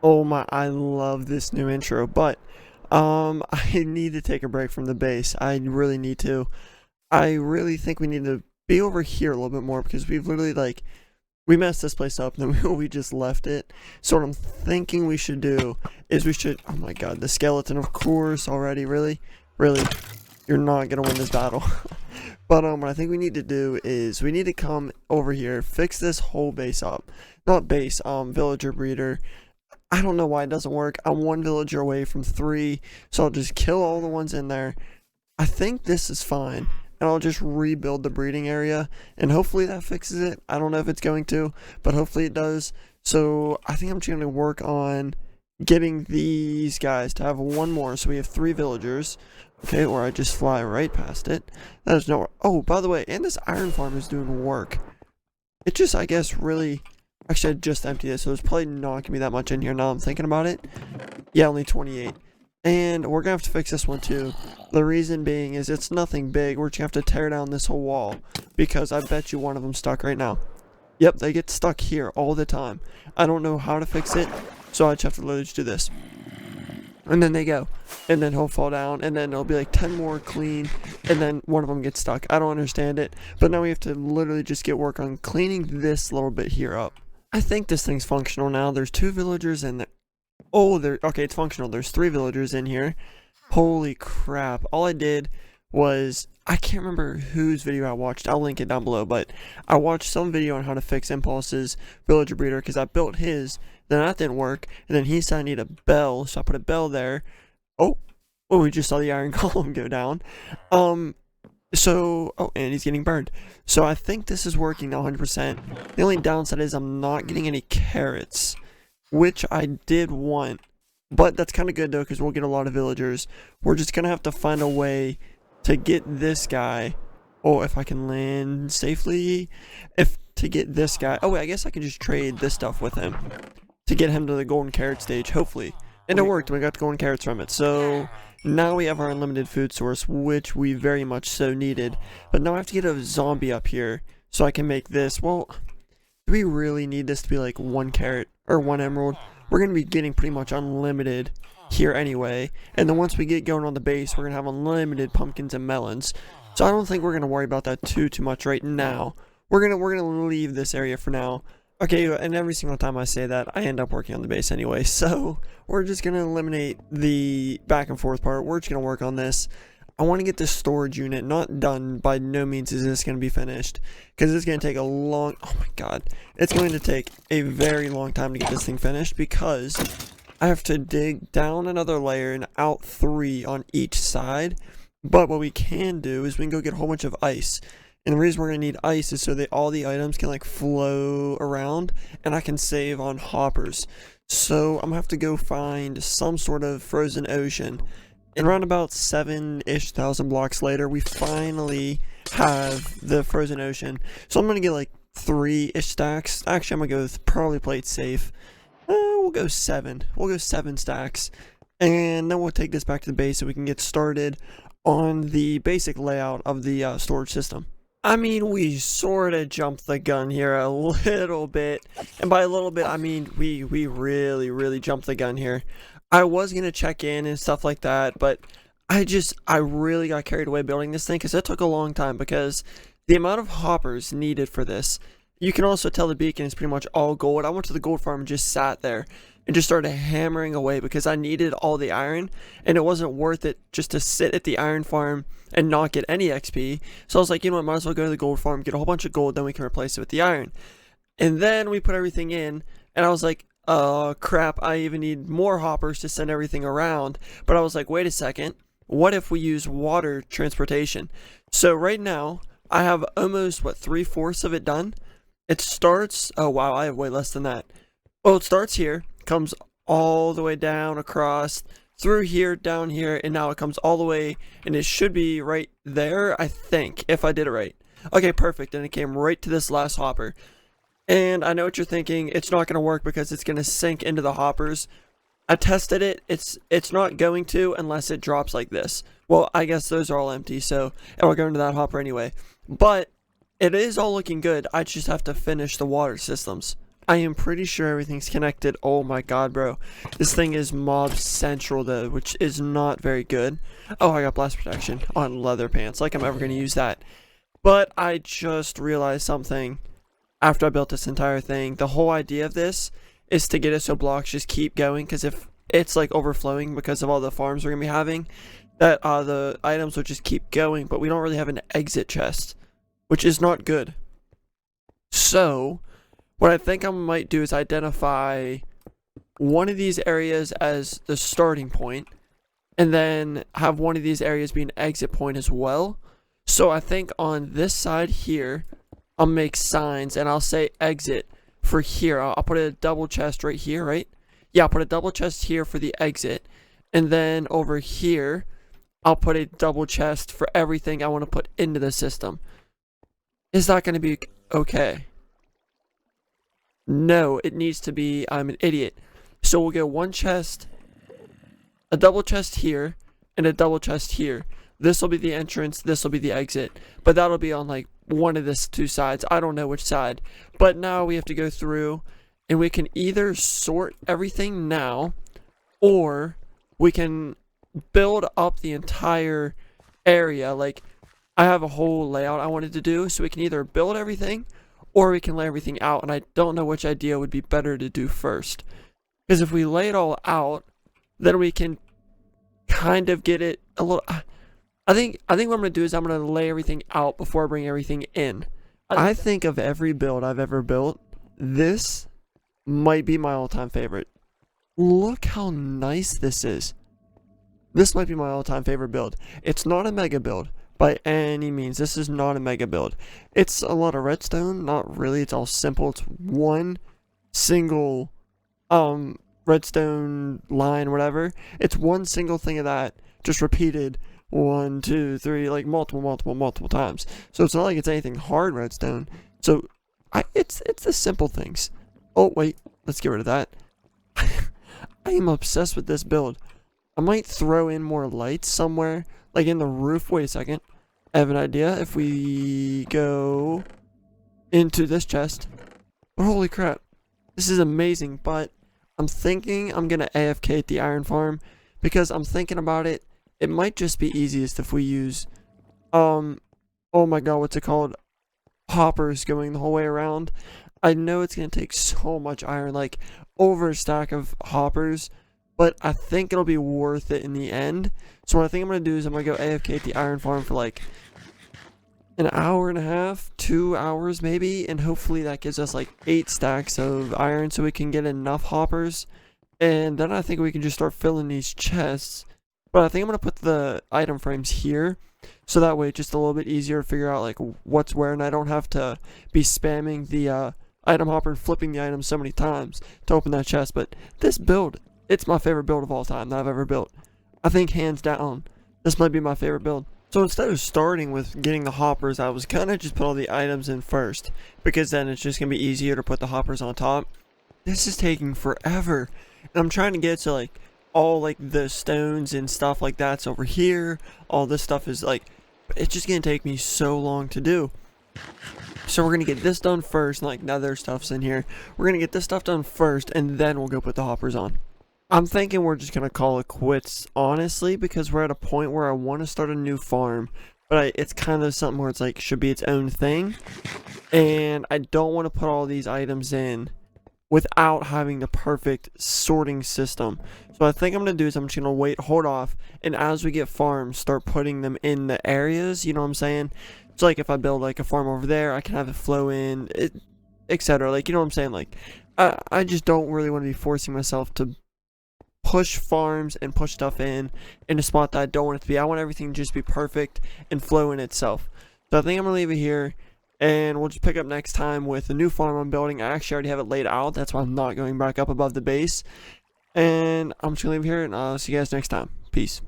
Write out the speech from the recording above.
Oh my, I love this new intro, but I need to take a break from the base. I really need to. I really think we need to be over here a little bit more because we've literally like we messed this place up and then we just left it. So what I'm thinking we should do is we should, oh my god, the skeleton, of course, already. Really, you're not gonna win this battle. But what I think we need to do is we need to come over here, fix this whole base up. Not base, villager breeder. I don't know why it doesn't work. I'm one villager away from 3, so I'll just kill all the ones in there. I think this is fine, and I'll just rebuild the breeding area, and hopefully that fixes it. I don't know if it's going to, but hopefully it does. So I think I'm just going to work on getting these guys to have one more, so we have 3 villagers. Okay, or I just fly right past it. That is nowhere. Oh, by the way, and this iron farm is doing work. It just, I guess, really... Actually, I just emptied it, so there's probably not going to be that much in here now I'm thinking about it. Yeah, only 28. And we're going to have to fix this one too. The reason being is it's nothing big. We're just going to have to tear down this whole wall. Because I bet you one of them stuck right now. Yep, they get stuck here all the time. I don't know how to fix it, so I just have to literally just do this. And then they go. And then he'll fall down. And then it'll be like 10 more clean. And then one of them gets stuck. I don't understand it. But now we have to literally just get work on cleaning this little bit here up. I think this thing's functional now. There's 2 villagers in there. Oh, okay, it's functional. There's 3 villagers in here. Holy crap. All I did was, I can't remember whose video I watched. I'll link it down below. But I watched some video on how to fix Impulse's villager breeder because I built his. Then that didn't work. And then he said I need a bell. So I put a bell there. Oh, we just saw the iron column go down. So, oh, and he's getting burned. So I think this is working now 100%. The only downside is I'm not getting any carrots, which I did want. But that's kind of good though, because we'll get a lot of villagers. We're just going to have to find a way to get this guy. Oh, if I can land safely. To get this guy. Oh, wait, I guess I can just trade this stuff with him. To get him to the golden carrot stage, hopefully. And it worked. We got the golden carrots from it. So... now we have our unlimited food source, which we very much so needed. But now I have to get a zombie up here so I can make this. Well, do we really need this to be like 1 carrot or 1 emerald? We're going to be getting pretty much unlimited here anyway. And then once we get going on the base, we're going to have unlimited pumpkins and melons. So I don't think we're going to worry about that too much right now. We're gonna leave this area for now. Okay, and every single time I say that, I end up working on the base anyway, so we're just going to eliminate the back and forth part. We're just going to work on this. I want to get this storage unit not done. By no means is this going to be finished, because it's going to take a long, oh my god, it's going to take a very long time to get this thing finished, because I have to dig down another layer and out 3 on each side. But what we can do is we can go get a whole bunch of ice. And the reason we're going to need ice is so that all the items can like flow around and I can save on hoppers. So I'm going to have to go find some sort of frozen ocean. And around about 7-ish thousand blocks later, we finally have the frozen ocean. So I'm going to get like 3-ish stacks. Actually, I'm going to go with probably play it safe. We'll go 7. We'll go 7 stacks. And then we'll take this back to the base so we can get started on the basic layout of the storage system. I mean, we sort of jumped the gun here a little bit. And by a little bit, I mean, we really jumped the gun here. I was going to check in and stuff like that, but I really got carried away building this thing because it took a long time, because the amount of hoppers needed for this, you can also tell the beacon is pretty much all gold. I went to the gold farm and just sat there and just started hammering away because I needed all the iron, and it wasn't worth it just to sit at the iron farm and not get any XP. So I was like, you know what, might as well go to the gold farm, get a whole bunch of gold, then we can replace it with the iron. And then we put everything in, and I was like, crap, I even need more hoppers to send everything around. But I was like, wait a second, what if we use water transportation? So right now, I have almost, what, 3/4 of it done? It starts, oh wow, I have way less than that. Well, it starts here, comes all the way down across, through here, down here, and now it comes all the way, and it should be right there, I think, if I did it right. Okay, perfect, and it came right to this last hopper. And I know what you're thinking, it's not going to work because it's going to sink into the hoppers. I tested it, it's not going to unless it drops like this. Well, I guess those are all empty, so it will go into that hopper anyway. But it is all looking good, I just have to finish the water systems. I am pretty sure everything's connected. Oh my god, bro. This thing is mob central though, which is not very good. Oh, I got blast protection on leather pants. Like I'm ever going to use that. But I just realized something after I built this entire thing. The whole idea of this is to get it so blocks just keep going, because if it's like overflowing because of all the farms we're going to be having, that the items will just keep going, but we don't really have an exit chest, which is not good. So what I think I might do is identify one of these areas as the starting point, and then have one of these areas be an exit point as well. So I think on this side here, I'll make signs and I'll say exit for here. I'll put a double chest right here, right? Yeah, I'll put a double chest here for the exit. And then over here, I'll put a double chest for everything I want to put into the system. Is that going to be okay? No, it needs to be, I'm an idiot. So we'll get one chest, a double chest here, and a double chest here. This will be the entrance, this will be the exit. But that'll be on like one of the two sides. I don't know which side. But now we have to go through and we can either sort everything now, or we can build up the entire area. Like I have a whole layout I wanted to do, so we can either build everything or we can lay everything out, and I don't know which idea would be better to do first. Because if we lay it all out, then we can kind of get it a little... I think what I'm going to do is I'm going to lay everything out before I bring everything in. I think of every build I've ever built, this might be my all-time favorite. Look how nice this is. This might be my all-time favorite build. It's not a mega build by any means. This is not a mega build. It's a lot of redstone. Not really. It's all simple. It's one single redstone line, whatever. It's one single thing of that, just repeated 1, 2, 3, like multiple times. So it's not like it's anything hard redstone. So it's the simple things. Oh wait, let's get rid of that. I am obsessed with this build. I might throw in more lights somewhere, like in the roof. Wait a second, I have an idea. If we go into this chest, oh, holy crap, this is amazing. But I'm thinking I'm gonna AFK at the iron farm, because I'm thinking about it. It might just be easiest if we use, oh my god, what's it called? Hoppers going the whole way around. I know it's going to take so much iron, like over a stack of hoppers, but I think it'll be worth it in the end. So what I think I'm going to do is I'm going to go AFK at the iron farm for like an hour and a half, 2 hours maybe, and hopefully that gives us like 8 stacks of iron so we can get enough hoppers. And then I think we can just start filling these chests. But I think I'm going to put the item frames here, so that way it's just a little bit easier to figure out like what's where, and I don't have to be spamming the item hopper and flipping the items so many times to open that chest. But this build, it's my favorite build of all time that I've ever built. I think hands down, this might be my favorite build. So instead of starting with getting the hoppers, I was kind of just put all the items in first, because then it's just going to be easier to put the hoppers on top. This is taking forever, and I'm trying to get to like all like the stones and stuff like that's over here. All this stuff is like, it's just gonna take me so long to do. So we're gonna get this done first, and like now their stuff's in here. We're gonna get this stuff done first, and then we'll go put the hoppers on. I'm thinking we're just gonna call it quits, honestly, because we're at a point where I want to start a new farm, but it's kind of something where it's like should be its own thing, and I don't want to put all these items in without having the perfect sorting system. So I think I'm going to do is I'm just going to hold off, and as we get farms, start putting them in the areas, you know what I'm saying? So like if I build like a farm over there, I can have it flow in, etc. Like, you know what I'm saying? Like, I just don't really want to be forcing myself to push farms and push stuff in a spot that I don't want it to be. I want everything to just be perfect and flow in itself. So I think I'm going to leave it here, and we'll just pick up next time with a new farm I'm building. I actually already have it laid out. That's why I'm not going back up above the base. And I'm just going to leave it here, and I'll see you guys next time. Peace.